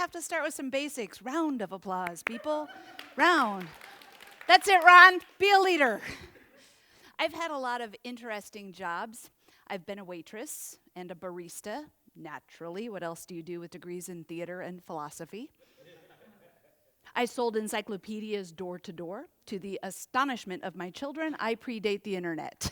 have to start with some basics. Round of applause, people. Round. That's it, Ron. Be a leader. I've had a lot of interesting jobs. I've been a waitress and a barista. Naturally, what else do you do with degrees in theater and philosophy? I sold encyclopedias door to door. To the astonishment of my children, I predate the internet.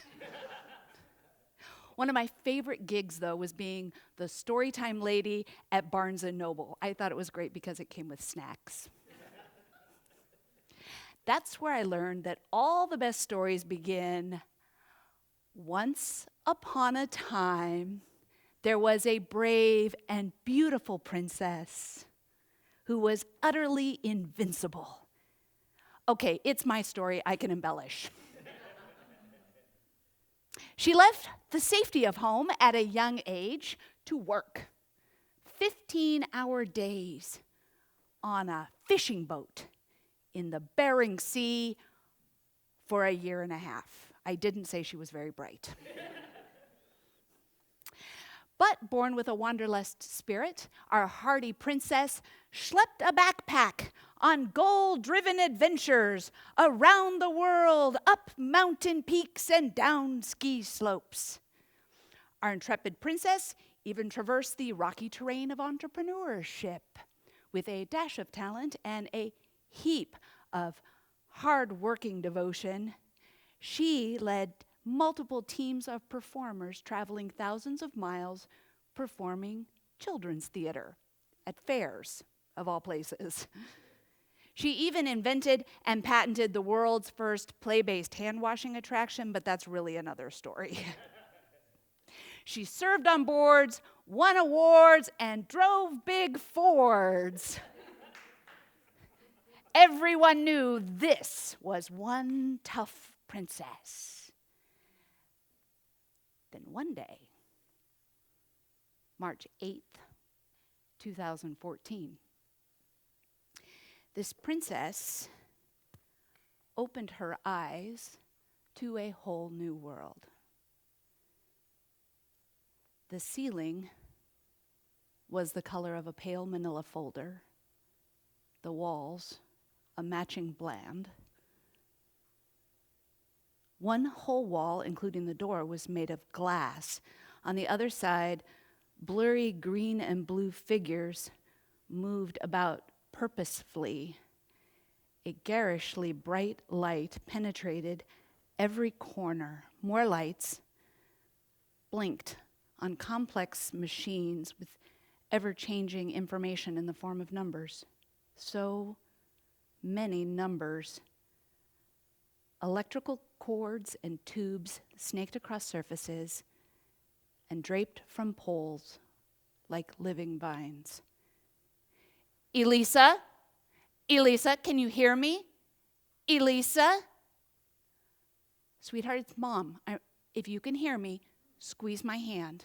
One of my favorite gigs, though, was being the storytime lady at Barnes & Noble. I thought it was great because it came with snacks. That's where I learned that all the best stories begin. Once upon a time, there was a brave and beautiful princess who was utterly invincible. Okay, it's my story. I can embellish. She left the safety of home at a young age to work 15-hour days on a fishing boat in the Bering Sea for a year and a half. I didn't say she was very bright. But born with a wanderlust spirit, our hardy princess schlepped a backpack on goal-driven adventures around the world, up mountain peaks and down ski slopes. Our intrepid princess even traversed the rocky terrain of entrepreneurship with a dash of talent and a heap of hard-working devotion. She led multiple teams of performers traveling thousands of miles performing children's theater at fairs, of all places. She even invented and patented the world's first play-based hand-washing attraction, but that's really another story. She served on boards, won awards, and drove big Fords. Everyone knew this was one tough princess. Then one day, March 8th, 2014, this princess opened her eyes to a whole new world. The ceiling was the color of a pale manila folder, the walls a matching bland. One whole wall, including the door, was made of glass. On the other side, blurry green and blue figures moved about purposefully. A garishly bright light penetrated every corner. More lights blinked on complex machines with ever-changing information in the form of numbers. So many numbers. Electrical cords and tubes snaked across surfaces and draped from poles like living vines. Elisa? Elisa, can you hear me? Elisa? Sweetheart, it's Mom. If you can hear me, squeeze my hand.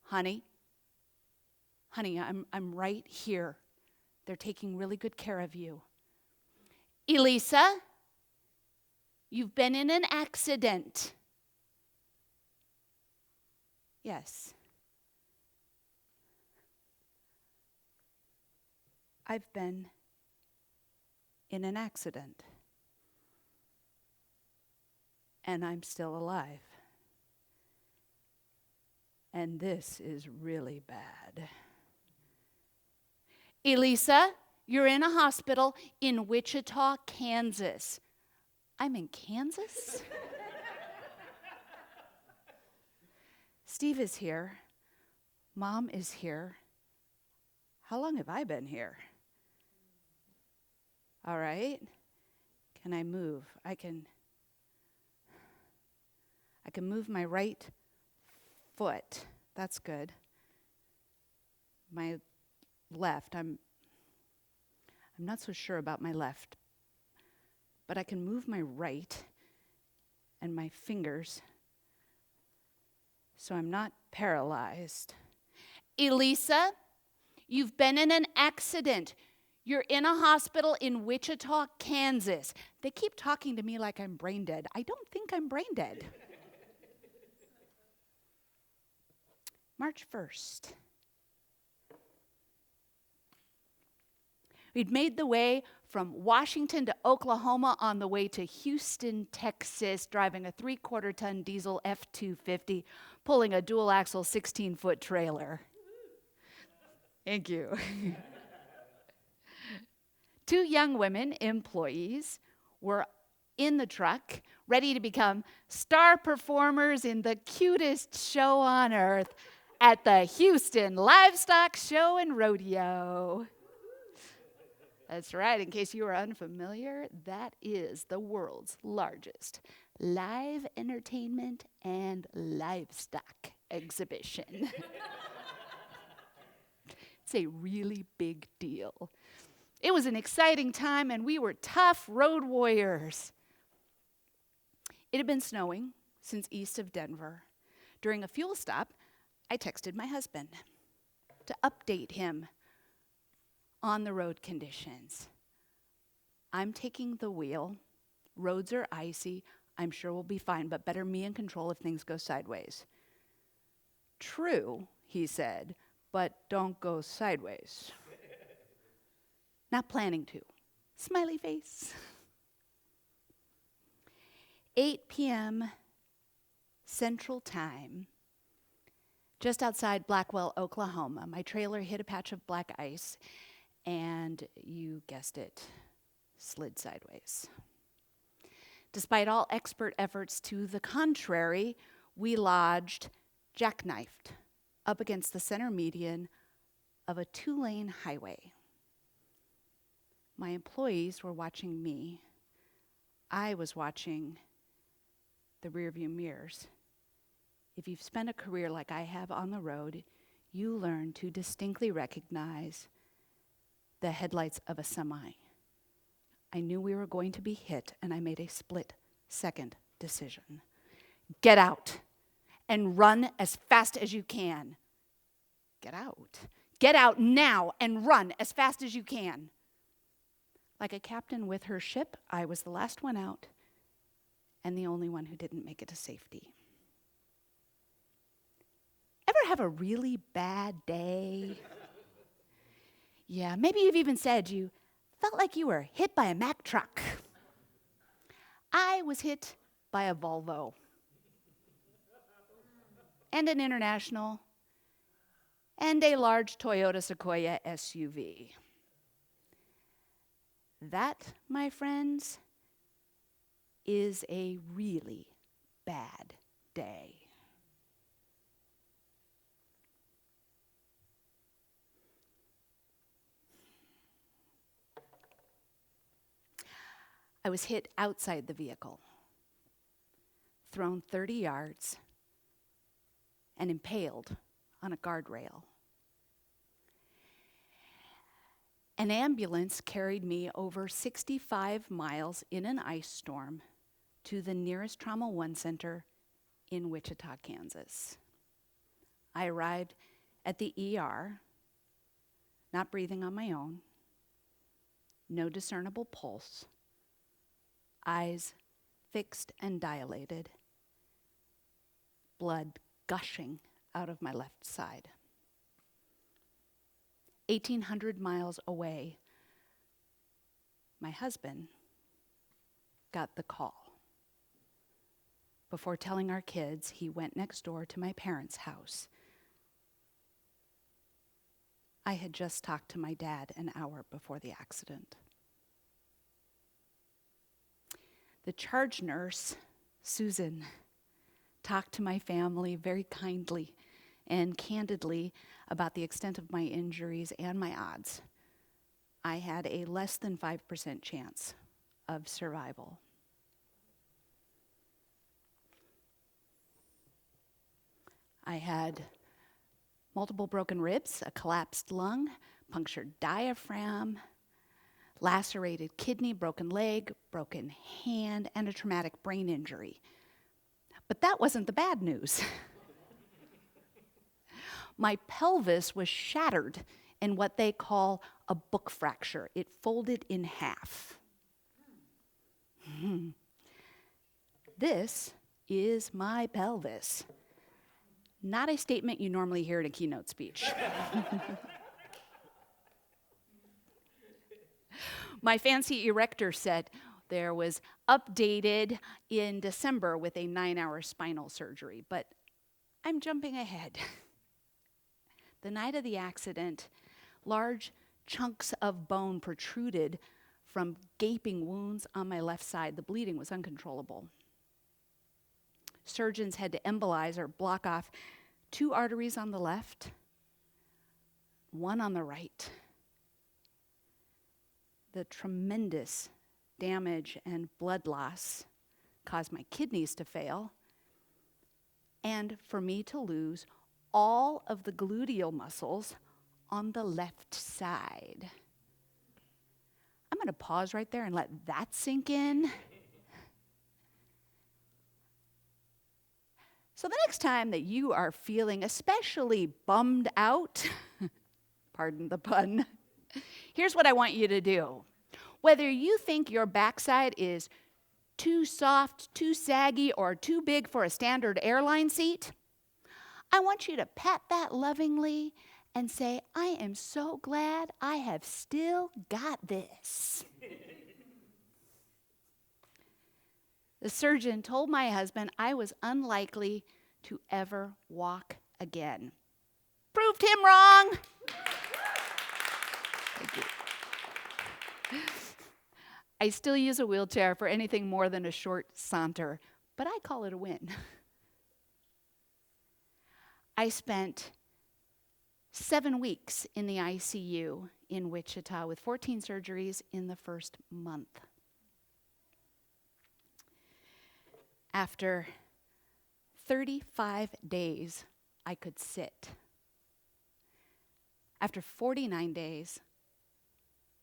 Honey, I'm right here. They're taking really good care of you. Elisa? You've been in an accident. Yes. I've been in an accident. And I'm still alive. And this is really bad. Elisa, you're in a hospital in Wichita, Kansas. I'm in Kansas? Steve is here. Mom is here. How long have I been here? All right. Can I move? I can move my right foot. That's good. My left, I'm not so sure about my left. But I can move my right and my fingers so I'm not paralyzed. Elisa, you've been in an accident. You're in a hospital in Wichita, Kansas. They keep talking to me like I'm brain dead. I don't think I'm brain dead. March 1st. We'd made the way from Washington to Oklahoma on the way to Houston, Texas, driving a 3/4-ton diesel F-250, pulling a dual-axle 16-foot trailer. Thank you. 2 young women, employees, were in the truck, ready to become star performers in the cutest show on earth at the Houston Livestock Show and Rodeo. That's right, in case you are unfamiliar, that is the world's largest live entertainment and livestock exhibition. It's a really big deal. It was an exciting time, and we were tough road warriors. It had been snowing since east of Denver. During a fuel stop, I texted my husband to update him on the road conditions. I'm taking the wheel. Roads are icy. I'm sure we'll be fine, but better me in control if things go sideways. True, he said, but don't go sideways. Not planning to. Smiley face. 8 p.m. Central Time, just outside Blackwell, Oklahoma. My trailer hit a patch of black ice, and you guessed it, slid sideways. Despite all expert efforts to the contrary, we lodged jackknifed up against the center median of a 2-lane highway. My employees were watching me. I was watching the rearview mirrors. If you've spent a career like I have on the road, you learn to distinctly recognize the headlights of a semi. I knew we were going to be hit, and I made a split-second decision. Get out and run as fast as you can. Get out. Get out now and run as fast as you can. Like a captain with her ship, I was the last one out and the only one who didn't make it to safety. Ever have a really bad day? Yeah, maybe you've even said you felt like you were hit by a Mack truck. I was hit by a Volvo and an International and a large Toyota Sequoia SUV. That, my friends, is a really bad day. I was hit outside the vehicle, thrown 30 yards, and impaled on a guardrail. An ambulance carried me over 65 miles in an ice storm to the nearest Trauma 1 center in Wichita, Kansas. I arrived at the ER, not breathing on my own, no discernible pulse, eyes fixed and dilated, blood gushing out of my left side. 1,800 miles away, my husband got the call. Before telling our kids, he went next door to my parents' house. I had just talked to my dad an hour before the accident. The charge nurse, Susan, talked to my family very kindly and candidly about the extent of my injuries and my odds. I had a less than 5% chance of survival. I had multiple broken ribs, a collapsed lung, punctured diaphragm, lacerated kidney, broken leg, broken hand, and a traumatic brain injury. But that wasn't the bad news. My pelvis was shattered in what they call a book fracture. It folded in half. This is my pelvis. Not a statement you normally hear at a keynote speech. My fancy erector set there was updated in December with a 9-hour spinal surgery, but I'm jumping ahead. The night of the accident, large chunks of bone protruded from gaping wounds on my left side. The bleeding was uncontrollable. Surgeons had to embolize or block off 2 arteries on the left, 1 on the right. The tremendous damage and blood loss caused my kidneys to fail and for me to lose all of the gluteal muscles on the left side. I'm going to pause right there and let that sink in. So the next time that you are feeling especially bummed out, pardon the pun, here's what I want you to do. Whether you think your backside is too soft, too saggy, or too big for a standard airline seat, I want you to pat that lovingly and say, I am so glad I have still got this. The surgeon told my husband I was unlikely to ever walk again. Proved him wrong. Thank you. I still use a wheelchair for anything more than a short saunter, but I call it a win. I spent 7 weeks in the ICU in Wichita with 14 surgeries in the first month. After 35 days, I could sit. After 49 days,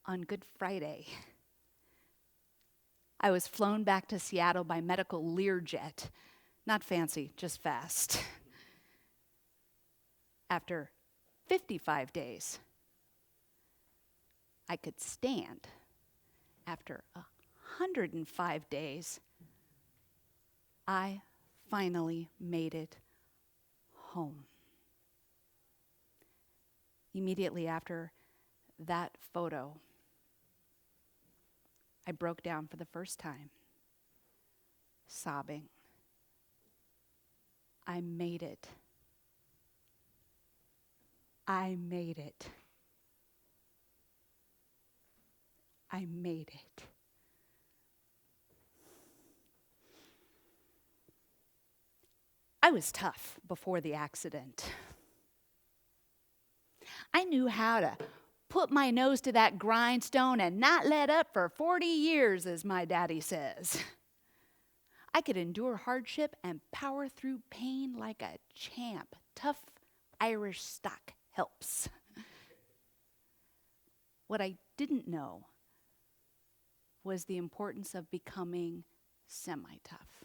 on Good Friday, I was flown back to Seattle by medical Learjet. Not fancy, just fast. After 55 days, I could stand. After 105 days, I finally made it home. Immediately after that photo, I broke down for the first time, sobbing. I made it. I made it. I made it. I was tough before the accident. I knew how to put my nose to that grindstone and not let up for 40 years, as my daddy says. I could endure hardship and power through pain like a champ. Tough Irish stock helps. What I didn't know was the importance of becoming semi-tough.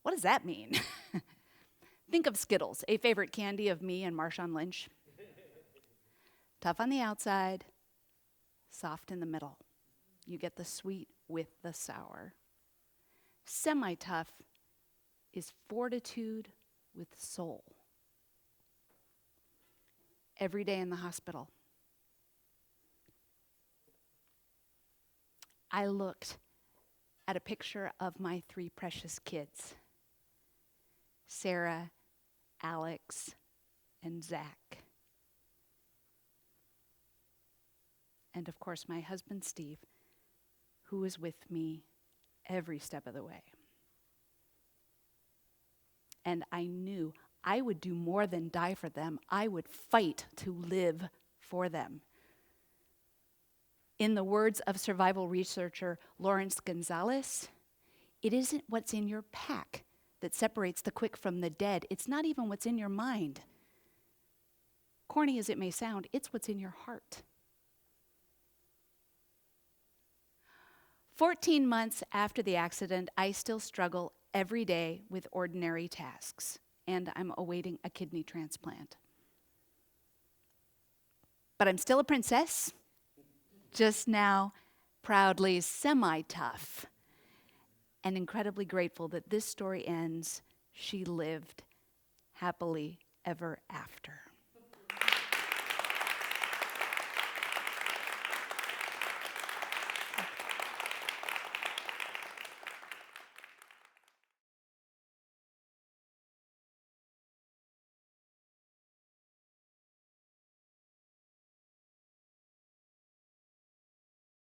What does that mean? Think of Skittles, a favorite candy of me and Marshawn Lynch. Tough on the outside, soft in the middle. You get the sweet with the sour. Semi-tough is fortitude with soul. Every day in the hospital, I looked at a picture of my 3 precious kids, Sarah, Alex, and Zach. And of course, my husband, Steve, who was with me every step of the way. And I knew I would do more than die for them. I would fight to live for them. In the words of survival researcher Lawrence Gonzalez, it isn't what's in your pack that separates the quick from the dead. It's not even what's in your mind. Corny as it may sound, it's what's in your heart. 14 months after the accident, I still struggle every day with ordinary tasks, and I'm awaiting a kidney transplant. But I'm still a princess, just now proudly semi-tough, and incredibly grateful that this story ends, she lived happily ever after.